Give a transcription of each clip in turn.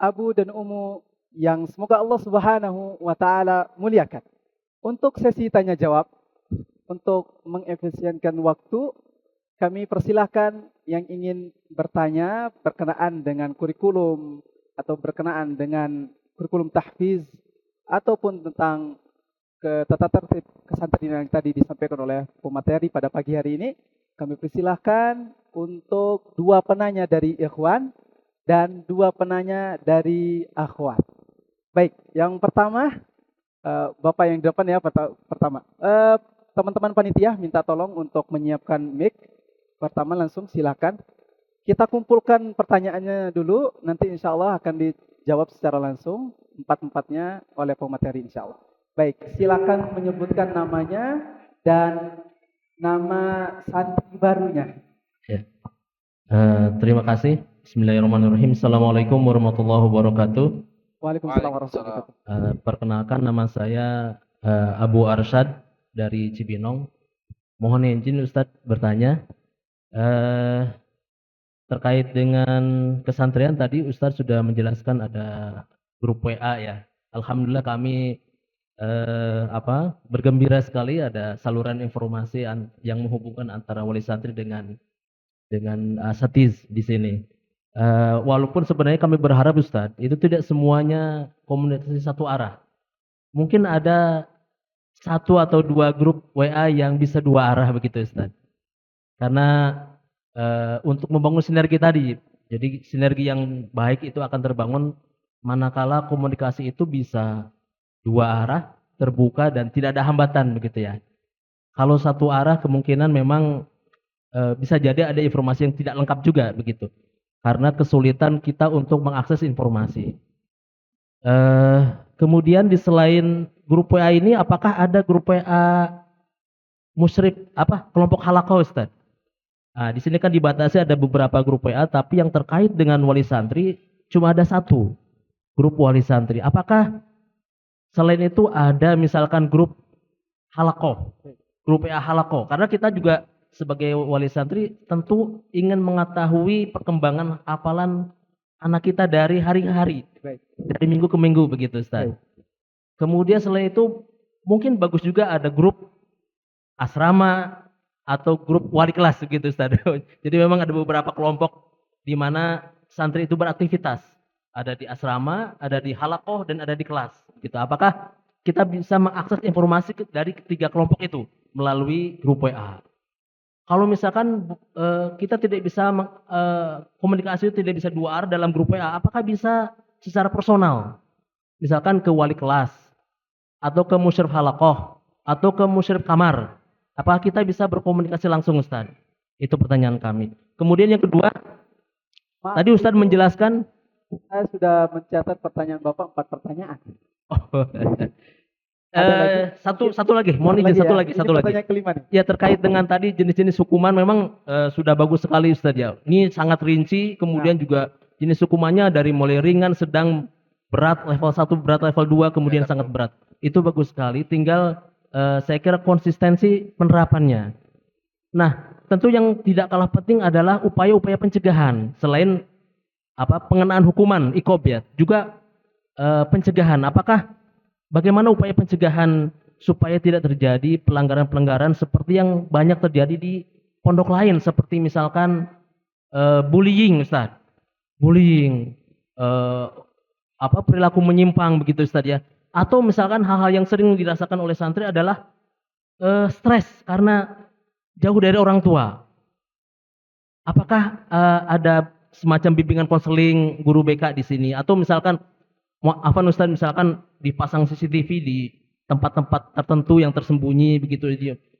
Abu dan Umu yang semoga Allah Subhanahu wa taala muliakan. Untuk sesi tanya jawab, untuk mengefisienkan waktu, kami persilahkan yang ingin bertanya berkenaan dengan kurikulum atau berkenaan dengan kurikulum tahfiz ataupun tentang tata tertib kesantren yang tadi disampaikan oleh pemateri pada pagi hari ini. Kami persilahkan untuk 2 penanya dari ikhwan dan 2 penanya dari akhwat. Baik, yang pertama, Bapak yang di depan ya pertama. Teman-teman panitia minta tolong untuk menyiapkan mic. Pertama langsung silakan. Kita kumpulkan pertanyaannya dulu, nanti insya Allah akan dijawab secara langsung, 4-4-nya oleh pemateri insya Allah. Baik, silakan menyebutkan namanya dan nama santri barunya. Ya. Terima kasih. Bismillahirrahmanirrahim. Assalamualaikum warahmatullahi wabarakatuh. Waalaikumsalam warahmatullahi wabarakatuh. Perkenalkan, nama saya Abu Arsyad dari Cibinong. Mohon izin Ustadz bertanya terkait dengan kesantrian. Tadi Ustadz sudah menjelaskan ada grup WA ya. Alhamdulillah kami bergembira sekali ada saluran informasi yang menghubungkan antara wali santri dengan asatiz di sini. Walaupun sebenarnya kami berharap Ustadz, itu tidak semuanya komunikasi satu arah. Mungkin ada 1 atau 2 grup WA yang bisa 2 arah begitu Ustadz. Karena untuk membangun sinergi tadi, jadi sinergi yang baik itu akan terbangun manakala komunikasi itu bisa 2 arah, terbuka dan tidak ada hambatan begitu ya. Kalau 1 arah kemungkinan memang bisa jadi ada informasi yang tidak lengkap juga begitu. Karena kesulitan kita untuk mengakses informasi. Kemudian di selain grup WA ini, apakah ada grup WA musyrif kelompok halaqah Ustaz? Nah, di sini kan dibatasi ada beberapa grup WA, tapi yang terkait dengan wali santri cuma ada 1 grup wali santri. Apakah selain itu ada misalkan grup halaqah, grup WA halaqah? Karena kita juga sebagai wali santri tentu ingin mengetahui perkembangan hafalan anak kita dari hari ke hari, dari minggu ke minggu begitu Ustaz. Kemudian selain itu mungkin bagus juga ada grup asrama atau grup wali kelas begitu Ustaz. Jadi memang ada beberapa kelompok di mana santri itu beraktivitas. Ada di asrama, ada di halaqah dan ada di kelas gitu. Apakah kita bisa mengakses informasi dari 3 kelompok itu melalui grup WA? Kalau misalkan kita tidak bisa komunikasi tidak bisa 2 arah dalam grup WA, apakah bisa secara personal? Misalkan ke wali kelas atau ke musyrif halaqah atau ke musyrif kamar. Apakah kita bisa berkomunikasi langsung Ustaz? Itu pertanyaan kami. Kemudian yang kedua, tadi Ustaz menjelaskan, saya sudah mencatat pertanyaan Bapak 4 pertanyaan. Satu lagi, mohon izin satu lagi. Pertanyaan kelima nih. Ya, terkait dengan tadi jenis-jenis hukuman memang sudah bagus sekali Ustaz ya. Ini sangat rinci, kemudian juga jenis hukumannya dari mulai ringan, sedang, berat, level 1, berat, level 2, kemudian sangat berat. Itu bagus sekali, tinggal saya kira konsistensi penerapannya. Nah, tentu yang tidak kalah penting adalah upaya-upaya pencegahan. Selain pengenaan hukuman, iqab ya, juga pencegahan. Bagaimana upaya pencegahan supaya tidak terjadi pelanggaran-pelanggaran seperti yang banyak terjadi di pondok lain, seperti misalkan bullying Ustaz. Bullying, perilaku menyimpang begitu Ustaz ya. Atau misalkan hal-hal yang sering dirasakan oleh santri adalah stres karena jauh dari orang tua. Apakah ada semacam bimbingan konseling guru BK di sini, atau misalkan Ustaz, misalkan dipasang CCTV di tempat-tempat tertentu yang tersembunyi begitu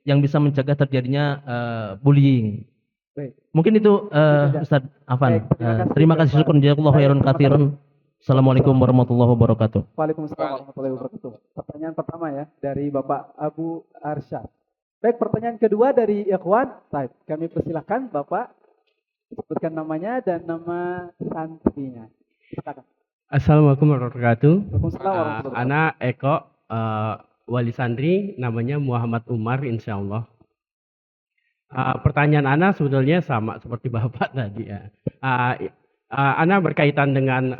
yang bisa mencegah terjadinya bullying. Baik. Mungkin itu Ustaz Afan. Terima kasih, syukur jazakallahu khairan katsiran. Assalamualaikum warahmatullahi wabarakatuh. Waalaikumsalam warahmatullahi wabarakatuh. Pertanyaan pertama ya dari Bapak Abu Arsyad. Baik, pertanyaan kedua dari ikhwan. Baik, kami persilahkan Bapak sebutkan namanya dan nama santrinya. Silakan. Assalamualaikum warahmatullahi Waalaikumsalam warahmatullahi wabarakatuh. Anak Eko, wali santri, namanya Muhammad Umar, insya Allah. Pertanyaan Ana sebetulnya sama seperti Bapak tadi ya. Ana berkaitan dengan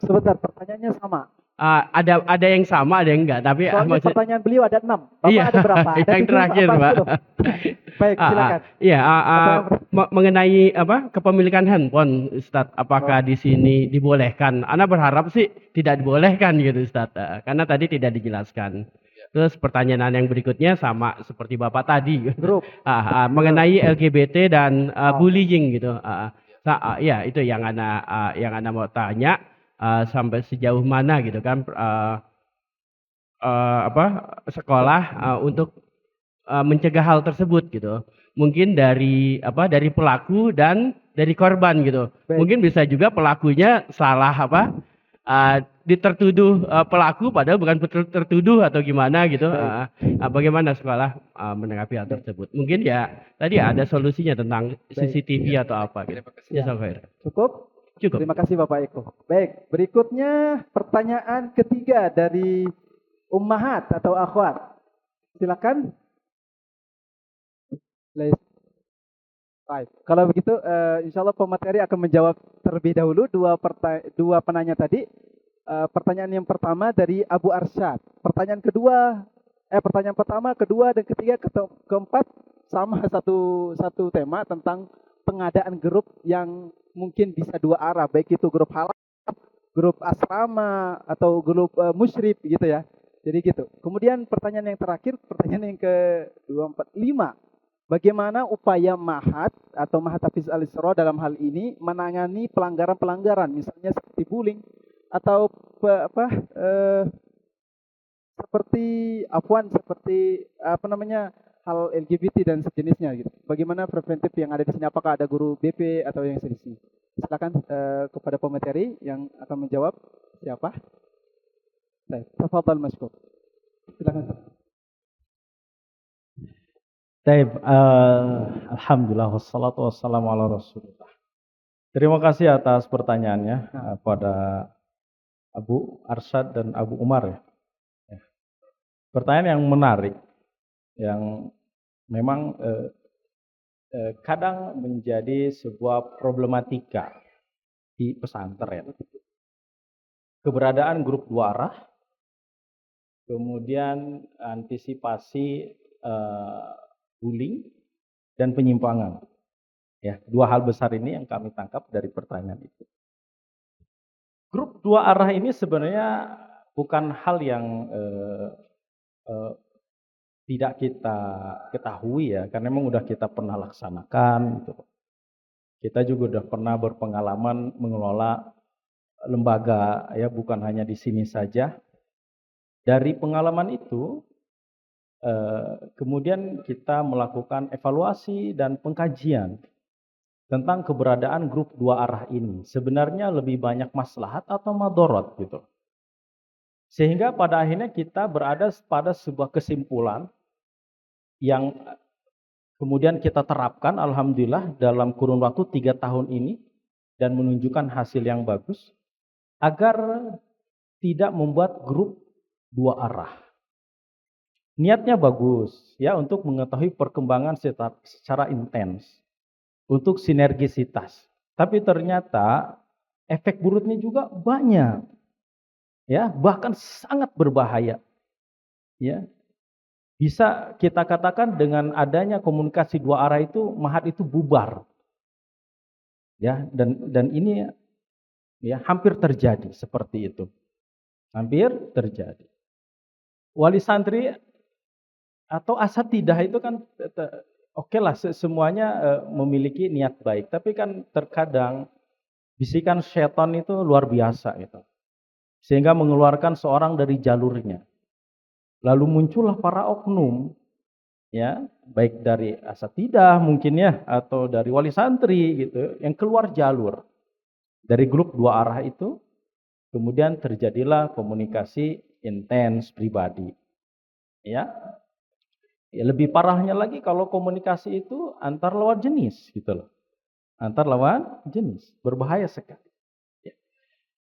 Sebentar, pertanyaannya sama. Ada yang sama, ada yang enggak. Tapi Soalnya maksud pertanyaan beliau ada 6. Bapak iya, ada berapa? Ada yang 7 terakhir, apa Pak. 10? Baik, silakan. Iya, Apa yang mengenai apa kepemilikan handphone, Ustadz, Oh, apakah di sini dibolehkan? Ana berharap sih tidak dibolehkan gitu, Ustadz, karena tadi tidak dijelaskan. Terus pertanyaan yang berikutnya sama seperti Bapak tadi, grup. mengenai LGBT dan Oh, bullying gitu. Ya itu yang Ana mau tanya, sampai sejauh mana gitu kan, apa sekolah untuk mencegah hal tersebut gitu. Mungkin dari pelaku dan dari korban gitu. baik, Mungkin bisa juga pelakunya salah ditertuduh pelaku padahal bukan tertuduh atau gimana gitu. baik, Bagaimana sekolah menanggapi hal baik. tersebut? Mungkin ya tadi ada solusinya tentang Baik. CCTV atau apa gitu. Ya. Jazakallahu khair. Cukup? Cukup. Terima kasih Bapak Eko. Baik, berikutnya pertanyaan ketiga dari ummahat atau akhwat. Silakan. Baik. Kalau begitu, insya Allah pemateri akan menjawab terlebih dahulu dua penanya tadi. Pertanyaan yang pertama dari Abu Arsyad. Pertanyaan pertama, kedua, dan ketiga, keempat sama satu tema tentang pengadaan grup yang mungkin bisa dua arah, baik itu grup halal, grup asrama, atau grup musyrik gitu ya. Jadi gitu. Kemudian pertanyaan yang terakhir, pertanyaan yang ke-2, 4, 5. Bagaimana upaya Mahat atau Mahat Hafiz Al-Isra dalam hal ini menangani pelanggaran-pelanggaran, misalnya seperti bullying atau seperti hal LGBT dan sejenisnya gitu. Bagaimana preventif yang ada di sini? Apakah ada guru BP atau yang sejenisnya? Silakan kepada pemateri yang akan menjawab. Siapa? Baik, tafadhal masykur. Silakan. Taib, alhamdulillah wassalatu wassalamu ala rasulillah. Terima kasih atas pertanyaannya pada Abu Arsyad dan Abu Umar ya. Pertanyaan yang menarik, yang memang kadang menjadi sebuah problematika di pesantren. Keberadaan grup dua arah, kemudian antisipasi bullying dan penyimpangan. Ya, dua hal besar ini yang kami tangkap dari pertanyaan itu. Grup dua arah ini sebenarnya bukan hal yang tidak kita ketahui ya, karena memang udah kita pernah laksanakan. Gitu. Kita juga udah pernah berpengalaman mengelola lembaga ya, bukan hanya di sini saja. Dari pengalaman itu, kemudian kita melakukan evaluasi dan pengkajian tentang keberadaan grup dua arah ini. Sebenarnya lebih banyak maslahat atau madorot gitu. Sehingga pada akhirnya kita berada pada sebuah kesimpulan yang kemudian kita terapkan alhamdulillah dalam kurun waktu 3 tahun ini dan menunjukkan hasil yang bagus agar tidak membuat grup dua arah. Niatnya bagus ya untuk mengetahui perkembangan secara intens, untuk sinergisitas. Tapi ternyata efek buruknya juga banyak. Ya, bahkan sangat berbahaya. Ya. Bisa kita katakan dengan adanya komunikasi dua arah itu Mahat itu bubar. Ya, dan ini ya hampir terjadi seperti itu. Hampir terjadi. Wali santri atau asatidah itu kan oke lah semuanya memiliki niat baik, tapi kan terkadang bisikan setan itu luar biasa gitu. Sehingga mengeluarkan seorang dari jalurnya. Lalu muncullah para oknum, ya, baik dari asatidah mungkin ya, atau dari wali santri gitu, yang keluar jalur dari grup dua arah itu, kemudian terjadilah komunikasi intens pribadi, ya. Ya lebih parahnya lagi kalau komunikasi itu antar lawan jenis, gitu loh, antar lawan jenis, berbahaya sekali.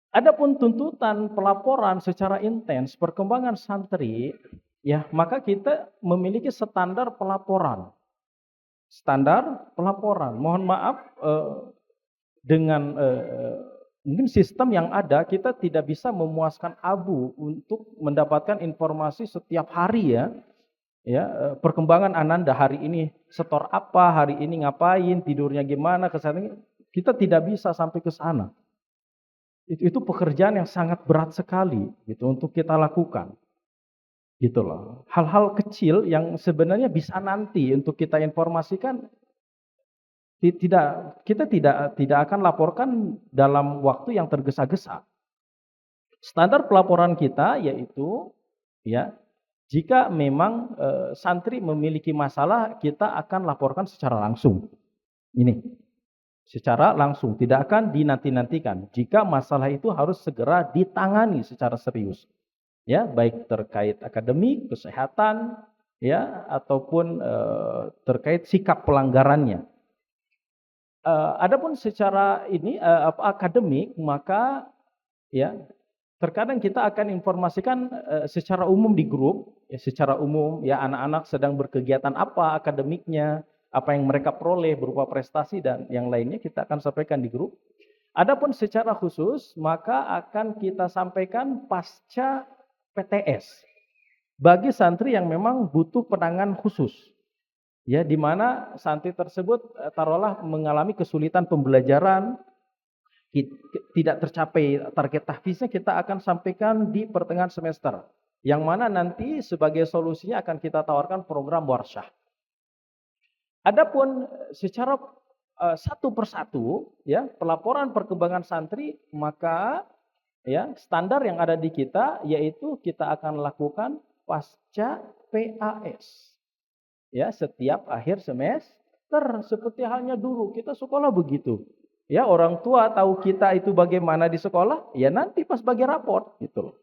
Adapun tuntutan pelaporan secara intens perkembangan santri, ya maka kita memiliki standar pelaporan. Standar pelaporan. Mohon maaf dengan Mungkin sistem yang ada kita tidak bisa memuaskan Abu untuk mendapatkan informasi setiap hari ya. Ya, perkembangan Ananda hari ini setor apa, hari ini ngapain, tidurnya gimana, kesehatan kita tidak bisa sampai ke sana. Itu pekerjaan yang sangat berat sekali gitu untuk kita lakukan. Gitu loh. Hal-hal kecil yang sebenarnya bisa nanti untuk kita informasikan kita tidak akan laporkan dalam waktu yang tergesa-gesa. Standar pelaporan kita yaitu ya, jika memang santri memiliki masalah, kita akan laporkan secara langsung. Ini secara langsung, tidak akan dinanti-nantikan. Jika masalah itu harus segera ditangani secara serius. Ya, baik terkait akademik, kesehatan, ya, ataupun terkait sikap pelanggarannya. Adapun secara ini akademik, maka ya terkadang kita akan informasikan secara umum di grup, ya, secara umum ya anak-anak sedang berkegiatan apa akademiknya, apa yang mereka peroleh berupa prestasi dan yang lainnya kita akan sampaikan di grup. Adapun secara khusus maka akan kita sampaikan pasca PTS bagi santri yang memang butuh penanganan khusus. Ya, di mana santri tersebut taruhlah mengalami kesulitan pembelajaran, tidak tercapai target tahfiznya, kita akan sampaikan di pertengahan semester. Yang mana nanti sebagai solusinya akan kita tawarkan program warsyah. Adapun secara satu persatu ya pelaporan perkembangan santri, maka ya standar yang ada di kita yaitu kita akan lakukan pasca PAS. Ya, setiap akhir semester seperti halnya dulu kita sekolah begitu. Ya, orang tua tahu kita itu bagaimana di sekolah, ya nanti pas bagi raport gitu loh.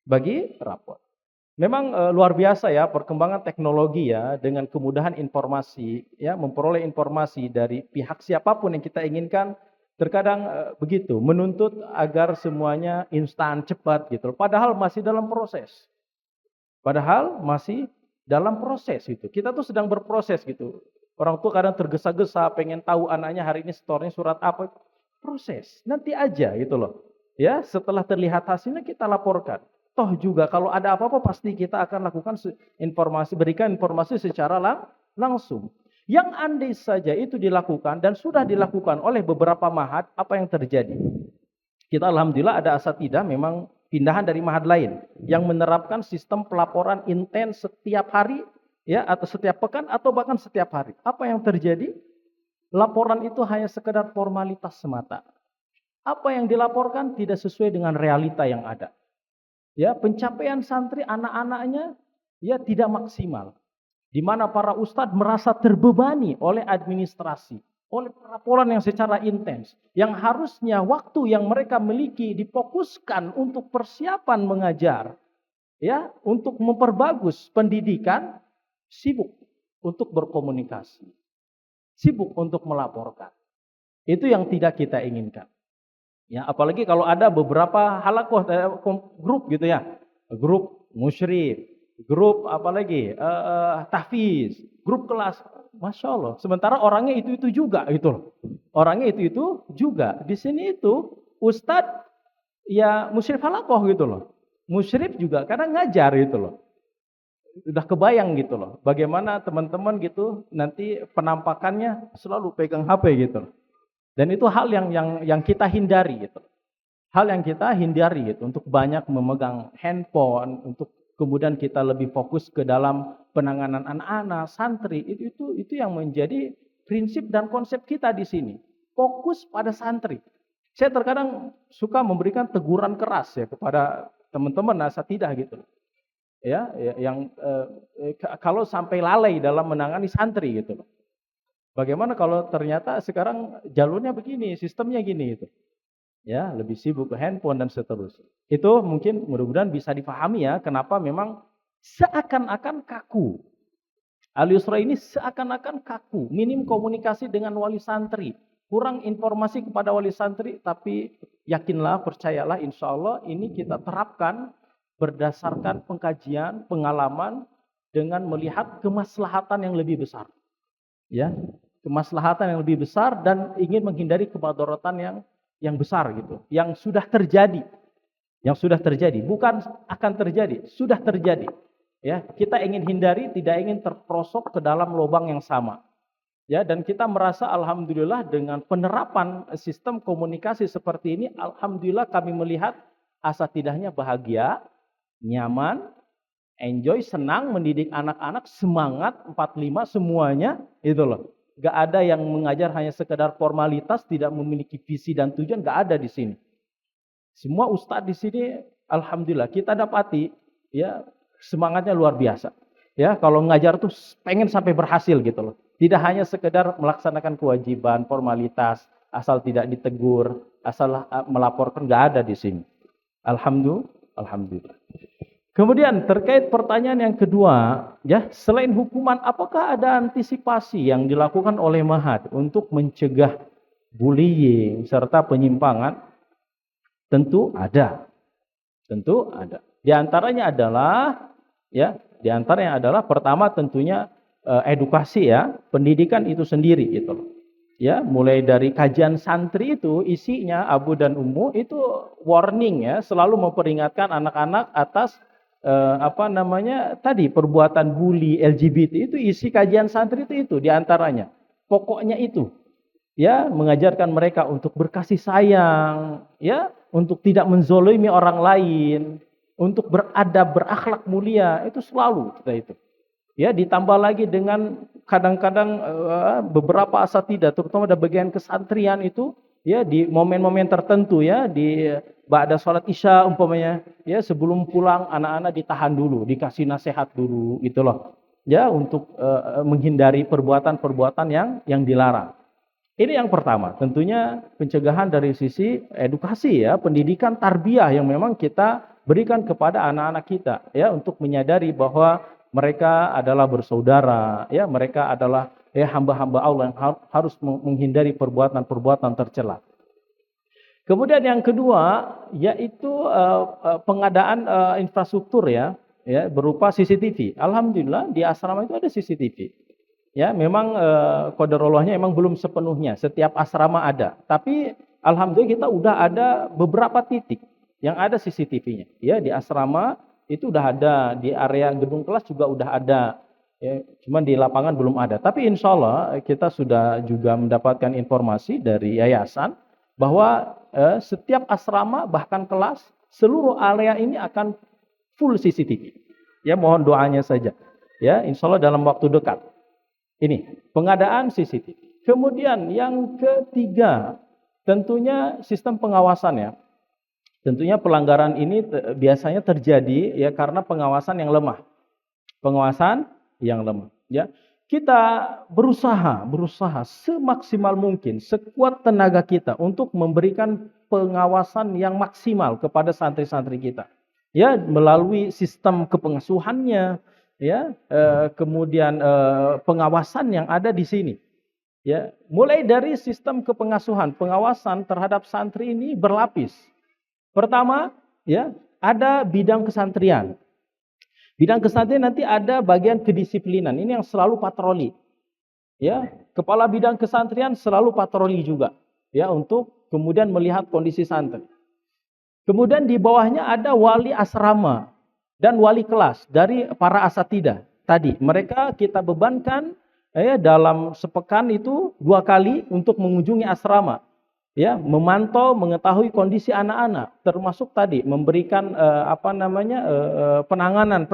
Bagi raport. Memang luar biasa ya perkembangan teknologi ya dengan kemudahan informasi ya memperoleh informasi dari pihak siapapun yang kita inginkan terkadang begitu menuntut agar semuanya instan cepat gitu loh. Padahal masih dalam proses. Padahal masih dalam proses itu. Kita tuh sedang berproses gitu. Orang tua kadang tergesa-gesa pengen tahu anaknya hari ini setornya surat apa. Proses. Nanti aja gitu loh. Ya, setelah terlihat hasilnya kita laporkan. Toh juga kalau ada apa-apa pasti kita akan lakukan berikan informasi secara langsung. Yang andai saja itu dilakukan dan sudah dilakukan oleh beberapa mahat, apa yang terjadi? Kita alhamdulillah ada asatidah memang pindahan dari mahat lain yang menerapkan sistem pelaporan intens setiap hari ya atau setiap pekan atau bahkan setiap hari. Apa yang terjadi? Laporan itu hanya sekedar formalitas semata. Apa yang dilaporkan tidak sesuai dengan realita yang ada. Ya, pencapaian santri anak-anaknya ya tidak maksimal. Di mana para ustadz merasa terbebani oleh administrasi, oleh pelaporan yang secara intens, yang harusnya waktu yang mereka miliki difokuskan untuk persiapan mengajar, ya, untuk memperbagus pendidikan, sibuk untuk berkomunikasi, sibuk untuk melaporkan. Itu yang tidak kita inginkan. Ya, apalagi kalau ada beberapa halakoh grup gitu ya, grup musyrif, grup apalagi tahfiz, grup kelas, masya Allah. Sementara orangnya itu juga gitu loh. Orangnya itu juga. Di sini itu ustadz ya musyrif halakoh gitu loh. Musyrif juga kadang ngajar gitu loh. Udah kebayang gitu loh. Bagaimana teman-teman gitu nanti penampakannya selalu pegang HP gitu loh. Dan itu hal yang kita hindari gitu. Hal yang kita hindari gitu untuk banyak memegang handphone, untuk kemudian kita lebih fokus ke dalam penanganan anak-anak, santri, itu yang menjadi prinsip dan konsep kita di sini. Fokus pada santri. Saya terkadang suka memberikan teguran keras ya kepada teman-teman asatidah gitu. Ya, yang kalau sampai lalai dalam menangani santri gitu loh. Bagaimana kalau ternyata sekarang jalurnya begini, sistemnya gini itu. Ya, lebih sibuk ke handphone dan seterusnya. Itu mungkin mudah-mudahan bisa dipahami ya kenapa memang seakan-akan kaku. Al-Yusra ini seakan-akan kaku, minim komunikasi dengan wali santri, kurang informasi kepada wali santri, tapi yakinlah, percayalah insya Allah ini kita terapkan berdasarkan pengkajian, pengalaman dengan melihat kemaslahatan yang lebih besar. Ya, kemaslahatan yang lebih besar dan ingin menghindari kemadharatan yang besar gitu, yang sudah terjadi. Yang sudah terjadi, bukan akan terjadi, sudah terjadi. Ya, kita ingin hindari, tidak ingin terperosok ke dalam lubang yang sama. Ya, dan kita merasa alhamdulillah dengan penerapan sistem komunikasi seperti ini, alhamdulillah kami melihat asatidahnya bahagia, nyaman, enjoy, senang mendidik anak-anak, semangat 45 semuanya, itu loh. Gak ada yang mengajar hanya sekedar formalitas, tidak memiliki visi dan tujuan, gak ada di sini. Semua ustadz di sini, alhamdulillah kita dapati, ya semangatnya luar biasa. Ya, kalau ngajar tuh pengen sampai berhasil gitu loh. Tidak hanya sekedar melaksanakan kewajiban, formalitas, asal tidak ditegur, asal melaporkan, nggak ada di sini. Alhamdulillah. Kemudian terkait pertanyaan yang kedua, ya selain hukuman, apakah ada antisipasi yang dilakukan oleh Mahat untuk mencegah bullying serta penyimpangan? Tentu ada. Di antaranya adalah pertama tentunya edukasi ya, pendidikan itu sendiri gitu loh. Ya, mulai dari kajian santri itu isinya Abu dan Ummu itu warning ya, selalu memperingatkan anak-anak atas perbuatan bully LGBT itu isi kajian santri itu di antaranya. Pokoknya itu ya, mengajarkan mereka untuk berkasih sayang, ya, untuk tidak menzolimi orang lain, untuk beradab, berakhlak mulia, itu selalu kita itu. Ya, ditambah lagi dengan kadang-kadang beberapa asatidah, terutama di bagian kesantrian itu, ya, di momen-momen tertentu ya, di ba'da sholat isya umpamanya, ya, sebelum pulang anak-anak ditahan dulu, dikasih nasihat dulu, gitu loh. Ya, untuk menghindari perbuatan-perbuatan yang dilarang. Ini yang pertama, tentunya pencegahan dari sisi edukasi ya, pendidikan tarbiyah yang memang kita berikan kepada anak-anak kita ya, untuk menyadari bahwa mereka adalah bersaudara, ya, mereka adalah ya hamba-hamba Allah yang harus menghindari perbuatan-perbuatan tercela. Kemudian yang kedua yaitu pengadaan infrastruktur ya, berupa CCTV. Alhamdulillah di asrama itu ada CCTV. Ya, memang qadarullah-nya memang belum sepenuhnya. Setiap asrama ada. Tapi alhamdulillah kita udah ada beberapa titik yang ada CCTV-nya. Ya, di asrama itu udah ada, di area gedung kelas juga udah ada. Ya, cuman di lapangan belum ada. Tapi insya Allah kita sudah juga mendapatkan informasi dari yayasan bahwa setiap asrama bahkan kelas seluruh area ini akan full CCTV. Ya, mohon doanya saja. Ya, insya Allah dalam waktu dekat. Ini pengadaan CCTV. Kemudian yang ketiga, tentunya sistem pengawasan ya. Tentunya pelanggaran ini biasanya terjadi ya karena pengawasan yang lemah. Pengawasan yang lemah. Ya, kita berusaha semaksimal mungkin, sekuat tenaga kita untuk memberikan pengawasan yang maksimal kepada santri-santri kita. Ya, melalui sistem kepengasuhannya. Ya, kemudian pengawasan yang ada di sini. Ya, mulai dari sistem kepengasuhan, pengawasan terhadap santri ini berlapis. Pertama, ya, ada bidang kesantrian. Bidang kesantrian nanti ada bagian kedisiplinan. Ini yang selalu patroli. Ya, kepala bidang kesantrian selalu patroli juga. Ya, untuk kemudian melihat kondisi santri. Kemudian di bawahnya ada wali asrama dan wali kelas dari para asatidah. Tadi mereka kita bebankan dalam sepekan itu 2 kali untuk mengunjungi asrama. Ya, memantau, mengetahui kondisi anak-anak, termasuk tadi memberikan penanganan,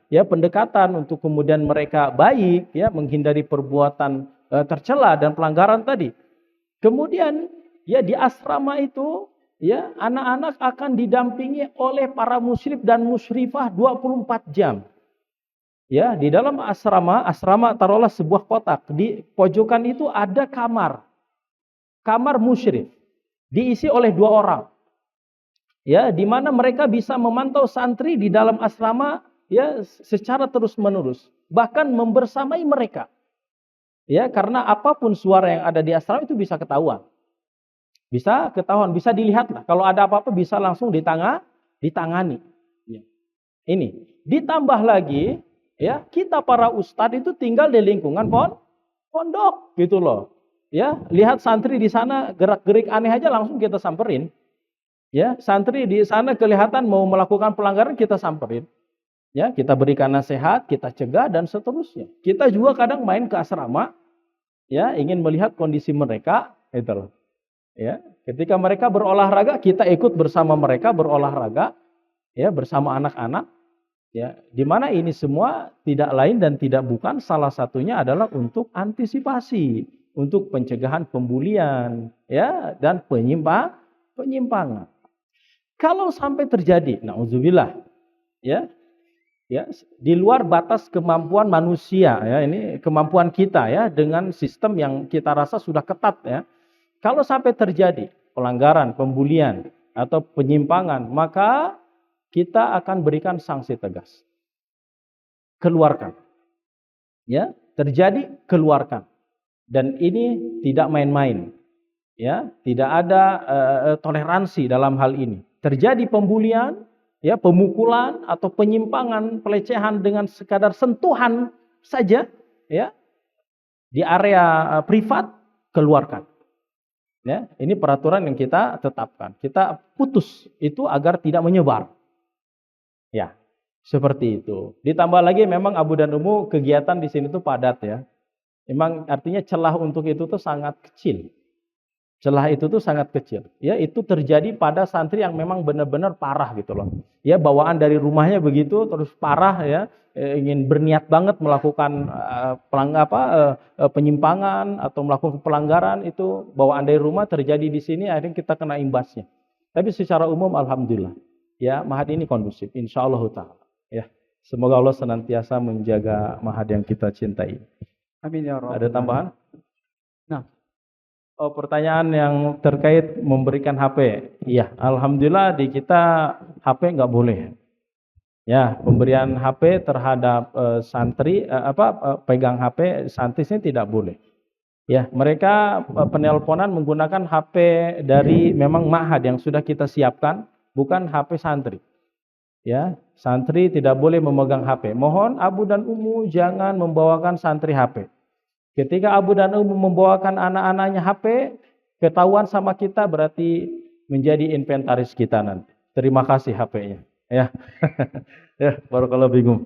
ya, pendekatan untuk kemudian mereka baik, ya, menghindari perbuatan tercela dan pelanggaran tadi. Kemudian ya di asrama itu ya anak-anak akan didampingi oleh para musyrif dan musyrifah 24 jam. Ya, di dalam asrama taruhlah sebuah kotak, di pojokan itu ada kamar musyrif diisi oleh 2 orang. Ya, di mana mereka bisa memantau santri di dalam asrama ya secara terus-menerus, bahkan membersamai mereka. Ya, karena apapun suara yang ada di asrama itu bisa ketahuan. Bisa dilihat lah. Kalau ada apa-apa bisa langsung ditangani. Ya. Ini ditambah lagi ya, kita para ustadz itu tinggal di lingkungan pondok gitu loh. Ya, lihat santri di sana gerak-gerik aneh aja langsung kita samperin. Ya, santri di sana kelihatan mau melakukan pelanggaran kita samperin. Ya, kita berikan nasihat, kita cegah dan seterusnya. Kita juga kadang main ke asrama, ya, ingin melihat kondisi mereka, gitu loh. Ya, ketika mereka berolahraga, kita ikut bersama mereka berolahraga, ya, bersama anak-anak. Ya, di mana ini semua tidak lain dan tidak bukan salah satunya adalah untuk antisipasi, untuk pencegahan pembulian, ya, dan penyimpangan. Kalau sampai terjadi, nauzubillah, ya, ya, di luar batas kemampuan manusia, ya, ini kemampuan kita, ya, dengan sistem yang kita rasa sudah ketat, ya. Kalau sampai terjadi pelanggaran, pembulian atau penyimpangan, maka kita akan berikan sanksi tegas. Keluarkan. Ya, terjadi, keluarkan. Dan ini tidak main-main. Ya, tidak ada toleransi dalam hal ini. Terjadi pembulian, ya, pemukulan atau penyimpangan, pelecehan dengan sekadar sentuhan saja, ya, di area privat, keluarkan. Ya, ini peraturan yang kita tetapkan. Kita putus itu agar tidak menyebar. Ya, seperti itu. Ditambah lagi memang Abu dan Umu kegiatan di sini tuh padat, ya. Memang artinya celah untuk itu tuh sangat kecil. Celah itu tuh sangat kecil. Ya, itu terjadi pada santri yang memang benar-benar parah gitu loh. Ya, bawaan dari rumahnya begitu terus parah, ya, ingin berniat banget melakukan penyimpangan atau melakukan pelanggaran, itu bawaan dari rumah terjadi di sini, akhirnya kita kena imbasnya. Tapi secara umum alhamdulillah, ya, Mahad ini kondusif insyaallah taala. Ya, semoga Allah senantiasa menjaga Mahad yang kita cintai. Amin ya rabbal Ada tambahan? Nah. Oh, pertanyaan yang terkait memberikan HP. Iya, alhamdulillah di kita HP nggak boleh. Ya, pemberian HP terhadap santri, pegang HP santri ini tidak boleh. Ya, mereka penelponan menggunakan HP dari memang ma'had yang sudah kita siapkan, bukan HP santri. Ya, santri tidak boleh memegang HP. Mohon Abu dan Umu jangan membawakan santri HP. Ketika Abu dan Umu membawakan anak-anaknya HP, ketahuan sama kita berarti menjadi inventaris kita nanti. Terima kasih HP-nya. Ya, ya, barakallahu fikum.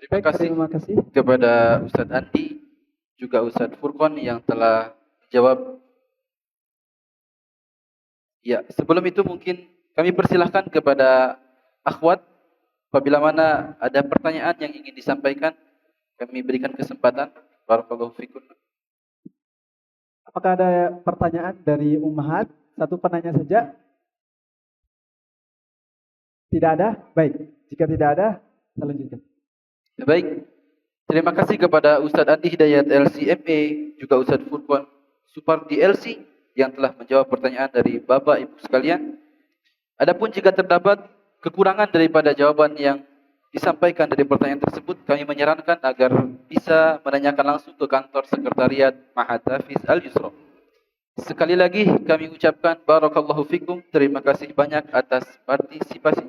Terima kasih kepada Ustadz Andi, juga Ustadz Furqon yang telah jawab. Ya, sebelum itu mungkin kami persilahkan kepada akhwat, apabila mana ada pertanyaan yang ingin disampaikan, kami berikan kesempatan. Barakallahu fikum. Apakah ada pertanyaan dari Ummahat? Satu penanya saja. Tidak ada? Baik. Jika tidak ada, kita lanjutkan. Baik. Terima kasih kepada Ustadz Andi Hidayat LCMA, juga Ustadz Furqon Supardi LC yang telah menjawab pertanyaan dari Bapak Ibu sekalian. Adapun jika terdapat kekurangan daripada jawaban yang disampaikan dari pertanyaan tersebut, kami menyarankan agar bisa menanyakan langsung ke kantor sekretariat Ma'had Hafiz Al-Yusra. Sekali lagi kami ucapkan barakallahu fikum, terima kasih banyak atas partisipasi.